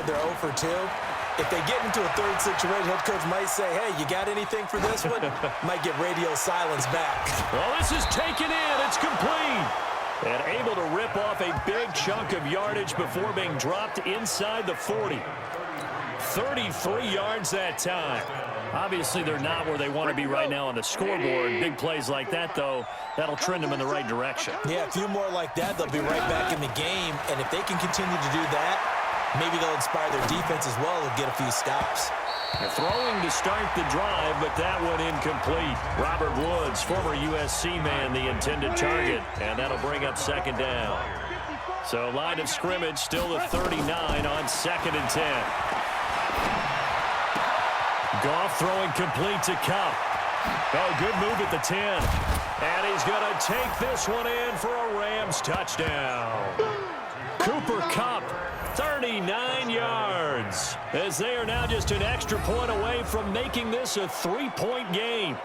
they're 0 for 2. If they get into a third situation, head coach might say, hey, you got anything for this one? Might get radio silence back. Well, this is taken in. It's complete. And able to rip off a big chunk of yardage before being dropped inside the 40. 33 yards that time. Obviously, they're not where they want to be right now on the scoreboard. Big plays like that, though, that'll trend them in the right direction. Yeah, a few more like that, they'll be right back in the game. And if they can continue to do that, maybe they'll inspire their defense as well and get a few stops. They're throwing to start the drive, but that one incomplete. Robert Woods, former USC man, the intended target, and that'll bring up second down. So line of scrimmage still the 39 on 2nd and 10. Goff throwing complete to Kupp. Oh, good move at the 10. And he's going to take this one in for a Rams touchdown. Cooper Kupp, 39 yards, as they are now just an extra point away from making this a 3-point game.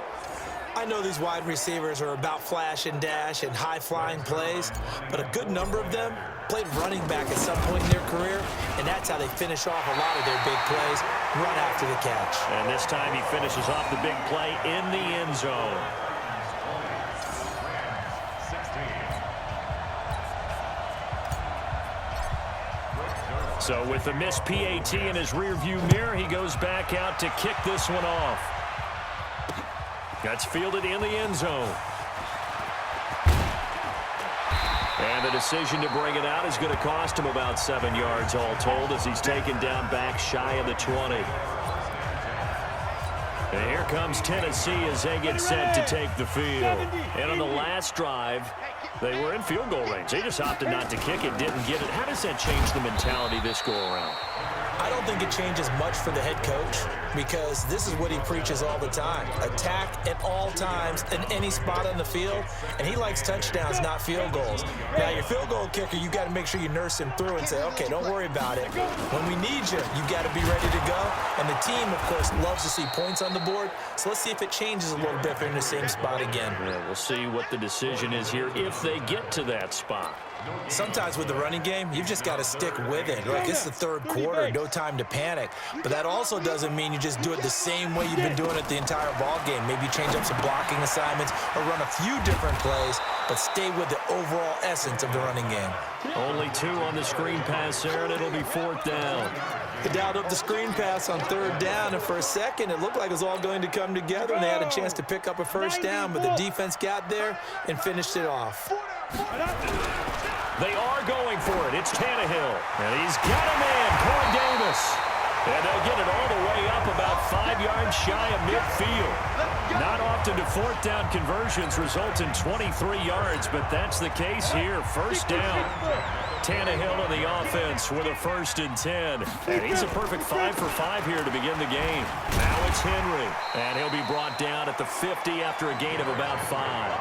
I know these wide receivers are about flash and dash and high-flying plays, but a good number of them played running back at some point in their career, and that's how they finish off a lot of their big plays, run after the catch. And this time he finishes off the big play in the end zone. So with the missed PAT in his rearview mirror, he goes back out to kick this one off. That's fielded in the end zone. And the decision to bring it out is going to cost him about 7 yards all told as he's taken down back shy of the 20. And here comes Tennessee as they get set to take the field. And on the last drive, they were in field goal range. They just opted not to kick it, didn't get it. How does that change the mentality this go-around? I don't think it changes much for the head coach because this is what he preaches all the time. Attack at all times in any spot on the field, and he likes touchdowns, not field goals. Now, your field goal kicker, you got to make sure you nurse him through and say, okay, don't worry about it. When we need you, you got to be ready to go. And the team, of course, loves to see points on the board, so let's see if it changes a little bit if they're in the same spot again. Yeah, we'll see what the decision is here if they get to that spot. Sometimes with the running game, you've just got to stick with it. Look, it's the third quarter, no time to panic. But that also doesn't mean you just do it the same way you've been doing it the entire ball game. Maybe change up some blocking assignments or run a few different plays, but stay with the overall essence of the running game. Only 2 on the screen pass there, and it'll be 4th down. They dialed up the screen pass on 3rd down, and for a second, it looked like it was all going to come together, and they had a chance to pick up a first down, but the defense got there and finished it off. They are going for it. It's Tannehill. And he's got a man, Corey Davis. And they'll get it all the way up about 5 yards shy of midfield. Not often do 4th down conversions result in 23 yards, but that's the case here. First down. Tannehill on the offense with a 1st and 10. And he's a perfect 5 for 5 here to begin the game. Now it's Henry. And he'll be brought down at the 50 after a gain of about 5.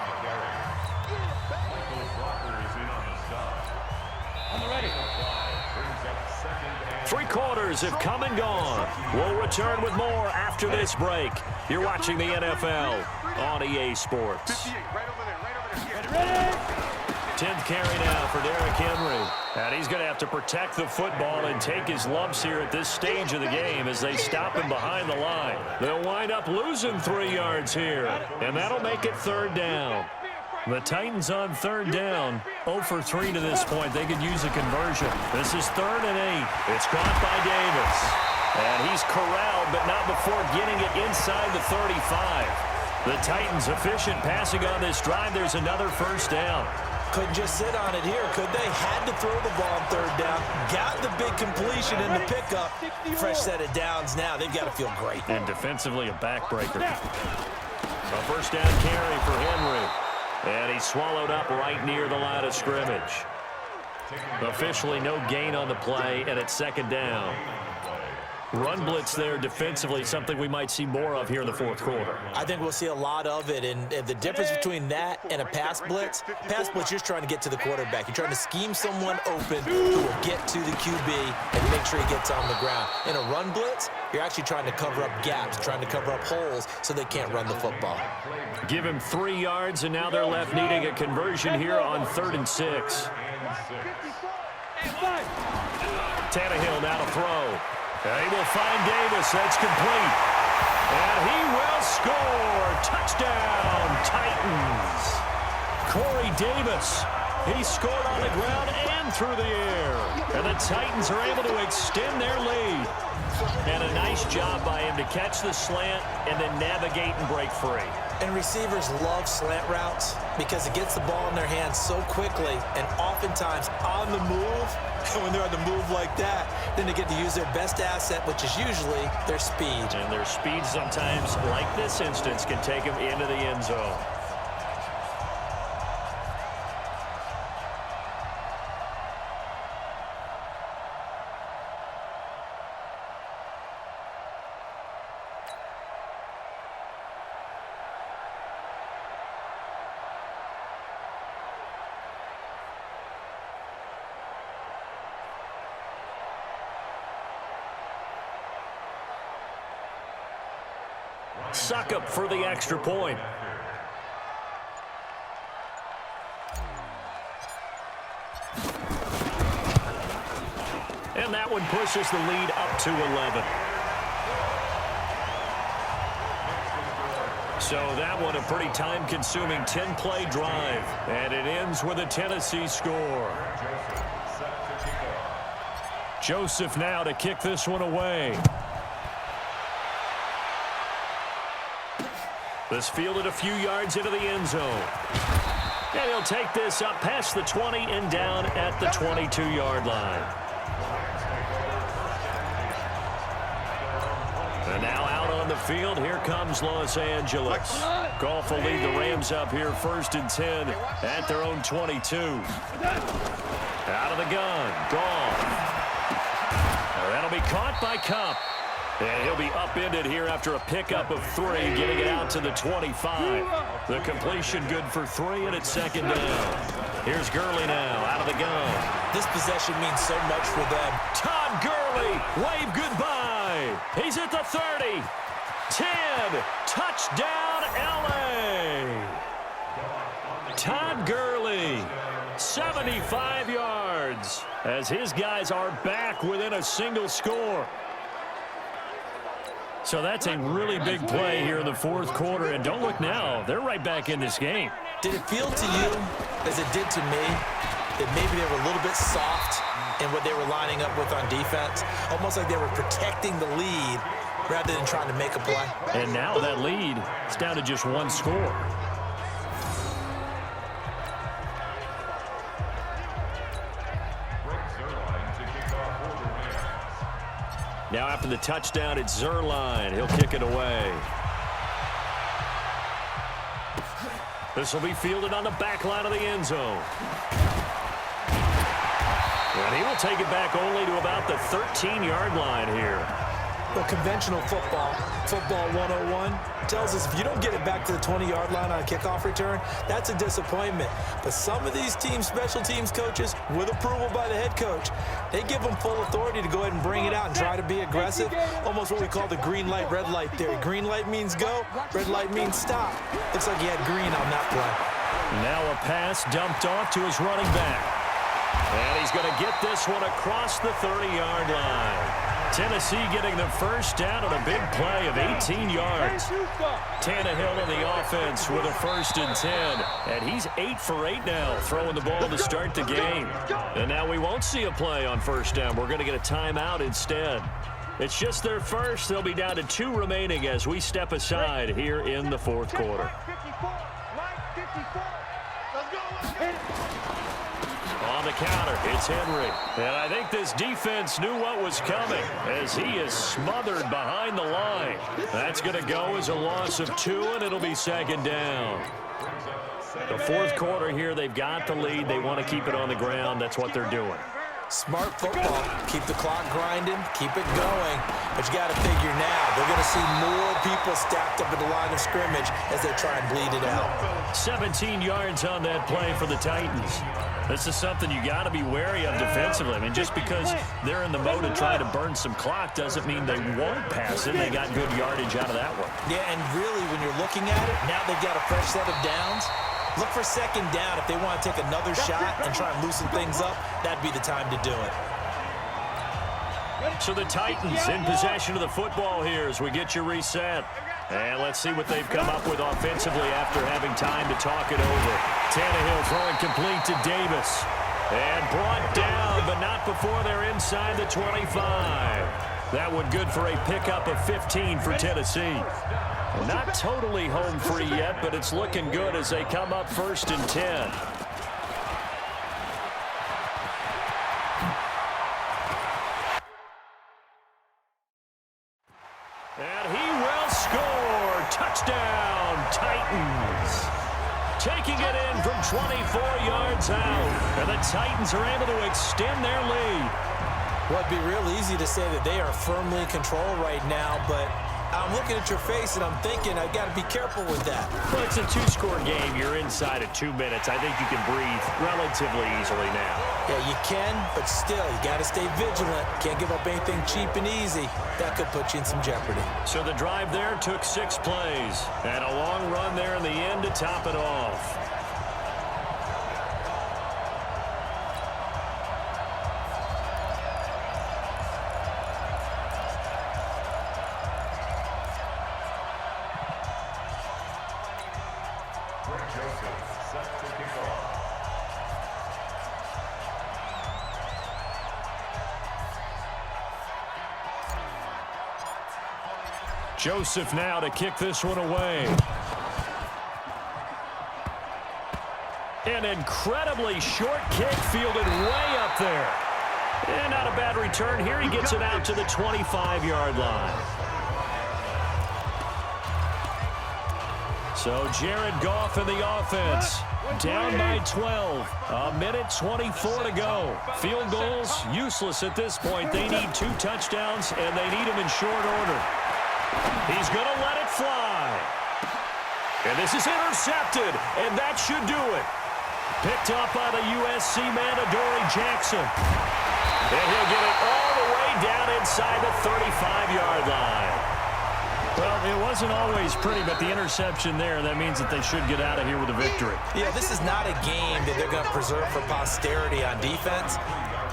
Three quarters have come and gone. We'll return with more after this break. You're watching the NFL on EA Sports. 10th carry now for Derrick Henry. And he's going to have to protect the football and take his lumps here at this stage of the game as they stop him behind the line. They'll wind up losing 3 yards here, and that'll make it 3rd down. The Titans on 3rd down, 0 for 3 to this point. They could use a conversion. This is 3rd and 8. It's caught by Davis. And he's corralled, but not before getting it inside the 35. The Titans efficient passing on this drive. There's another first down. Couldn't just sit on it here, could they? Had to throw the ball on 3rd down. Got the big completion in the pickup. Fresh set of downs now. They've got to feel great. And defensively, a backbreaker. A first down carry for Henry. And he's swallowed up right near the line of scrimmage. Officially no gain on the play, and it's 2nd down. Run blitz there defensively, something we might see more of here in the 4th quarter. I think we'll see a lot of it, and the difference between that and a pass blitz, you're just trying to get to the quarterback. You're trying to scheme someone open who will get to the QB and make sure he gets on the ground. In a run blitz, you're actually trying to cover up gaps, trying to cover up holes so they can't run the football. Give him 3 yards, and now they're left needing a conversion here on 3rd and 6. Tannehill now to throw. And he will find Davis. That's complete. And he will score. Touchdown, Titans. Corey Davis. He scored on the ground and through the air. And the Titans are able to extend their lead. And a nice job by him to catch the slant and then navigate and break free. And receivers love slant routes because it gets the ball in their hands so quickly and oftentimes on the move. And when they're on the move like that, then they get to use their best asset, which is usually their speed. And their speed sometimes, like this instance, can take them into the end zone. Suckup for the extra point. And that one pushes the lead up to 11. So that one a pretty time-consuming 10-play drive. And it ends with a Tennessee score. Joseph now to kick this one away. This fielded a few yards into the end zone. And he'll take this up past the 20 and down at the 22-yard line. And now out on the field, here comes Los Angeles. Goff will lead the Rams up here 1st and 10 at their own 22. Out of the gun, Goff. That'll be caught by Kupp. And he'll be upended here after a pickup of 3, getting it out to the 25. The completion good for 3, and it's 2nd down. Here's Gurley now, out of the gun. This possession means so much for them. Todd Gurley, wave goodbye. He's at the 30. 10, touchdown, L.A. Todd Gurley, 75 yards, as his guys are back within a single score. So that's a really big play here in the 4th quarter. And don't look now, they're right back in this game. Did it feel to you, as it did to me, that maybe they were a little bit soft in what they were lining up with on defense? Almost like they were protecting the lead rather than trying to make a play. And now that lead is down to just 1 score. Now after the touchdown, it's Zuerlein. He'll kick it away. This will be fielded on the back line of the end zone. And he will take it back only to about the 13-yard line here. Well, conventional football 101, tells us if you don't get it back to the 20-yard line on a kickoff return, that's a disappointment. But some of these teams, special teams coaches, with approval by the head coach, they give them full authority to go ahead and bring it out and try to be aggressive, almost what we call the green light, red light theory. Green light means go, red light means stop. Looks like he had green on that play. Now a pass dumped off to his running back. And he's going to get this one across the 30-yard line. Tennessee getting the first down on a big play of 18 yards. Tannehill in the offense with a 1st and 10. And he's 8 for 8 now, throwing the ball to start the game. And now we won't see a play on 1st down. We're going to get a timeout instead. It's just their first. They'll be down to 2 remaining as we step aside here in the 4th quarter. On the counter, it's Henry. And I think this defense knew what was coming as he is smothered behind the line. That's going to go as a loss of 2, and it'll be 2nd down. The 4th quarter here, they've got the lead. They want to keep it on the ground. That's what they're doing. Smart football. Keep the clock grinding, keep it going. But you got to figure now, they're going to see more people stacked up at the line of scrimmage as they try and bleed it out. 17 yards on that play for the Titans. This is something you got to be wary of defensively. I mean, just because they're in the mode of trying to burn some clock doesn't mean they won't pass it. They got good yardage out of that one. Yeah, and really, when you're looking at it, now they've got a fresh set of downs. Look for 2nd down. If they want to take another shot and try and loosen things up, that'd be the time to do it. So the Titans in possession of the football here as we get you reset. And let's see what they've come up with offensively after having time to talk it over. Tannehill throwing complete to Davis. And brought down, but not before they're inside the 25. That one good for a pickup of 15 for Tennessee. Not totally home free yet, but it's looking good as they come up 1st and 10. And he will score. Touchdown, Titans. Taking it in from 24 yards out. And the Titans are able to extend their lead. Well, it'd be real easy to say that they are firmly in control right now, but I'm looking at your face and I'm thinking I've got to be careful with that. Well, it's a 2-score game. You're inside of 2 minutes. I think you can breathe relatively easily now. Yeah, you can, but still, you got to stay vigilant. Can't give up anything cheap and easy. That could put you in some jeopardy. So the drive there took 6 plays. And a long run there in the end to top it off. Joseph now to kick this one away. An incredibly short kick fielded way up there. And not a bad return here. He gets it out to the 25-yard line. So Jared Goff in the offense. Down by 12. A minute 24 to go. Field goals useless at this point. They need 2 touchdowns, and they need them in short order. He's going to let it fly. And this is intercepted, and that should do it. Picked up by the USC man, Adoree Jackson. And he'll get it all the way down inside the 35-yard line. Well, it wasn't always pretty, but the interception there, that means that they should get out of here with a victory. Yeah, this is not a game that they're going to preserve for posterity on defense,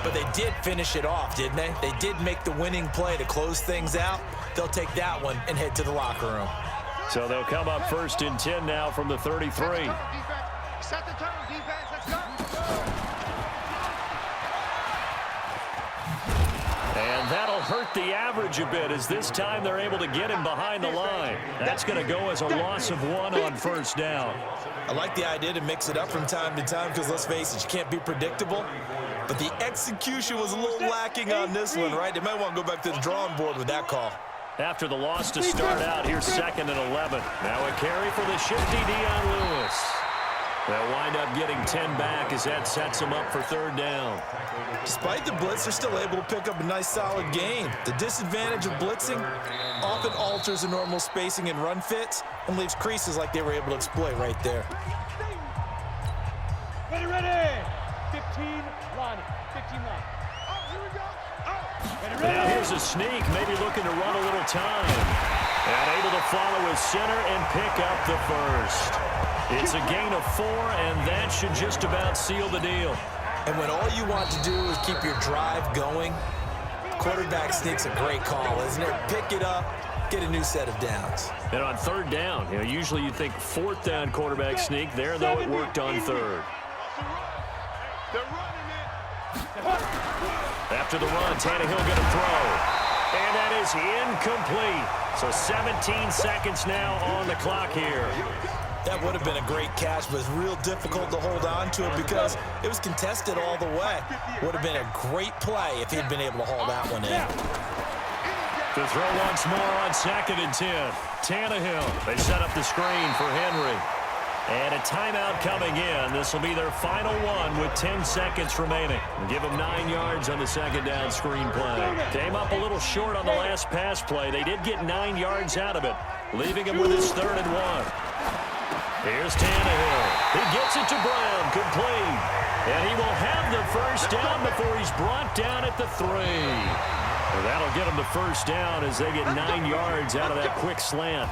but they did finish it off, didn't they? They did make the winning play to close things out. They'll take that one and head to the locker room. So they'll come up 1st and 10 now from the 33. Set the tone, defense. Let's go. And that'll hurt the average a bit as this time they're able to get him behind the line. That's going to go as a loss of 1 on 1st down. I like the idea to mix it up from time to time because, let's face it, you can't be predictable. But the execution was a little lacking on this one, right? They might want to go back to the drawing board with that call. After the loss to start out, here's 2nd and 11. Now a carry for the shifty Dion Lewis. They'll wind up getting 10 back as that sets them up for 3rd down. Despite the blitz, they're still able to pick up a nice, solid gain. The disadvantage of blitzing often alters the normal spacing and run fits and leaves creases like they were able to exploit right there. Ready. 15 line. 15 line. Oh, here we go. Oh. Now here's a sneak, maybe looking to run a little time. And able to follow his center and pick up the 1st. It's a gain of 4, and that should just about seal the deal. And when all you want to do is keep your drive going, quarterback sneak's a great call, isn't it? Pick it up, get a new set of downs. And on 3rd down, usually you think 4th down quarterback sneak. There, though, it worked on 3rd. After the run, Tannehill going to throw. And that is incomplete. So 17 seconds now on the clock here. That would have been a great catch, but it's real difficult to hold on to it because it was contested all the way. Would have been a great play if he'd been able to haul that one in. To throw once more on 2nd and 10. Tannehill. They set up the screen for Henry. And a timeout coming in. This will be their final one with 10 seconds remaining. Give them 9 yards on the 2nd down screen play. Came up a little short on the last pass play. They did get 9 yards out of it, leaving him with his 3rd and 1. Here's Tannehill. He gets it to Brown, complete. And he will have the 1st down before he's brought down at the 3. Well, that'll get him the 1st down as they get 9 yards out of that quick slant.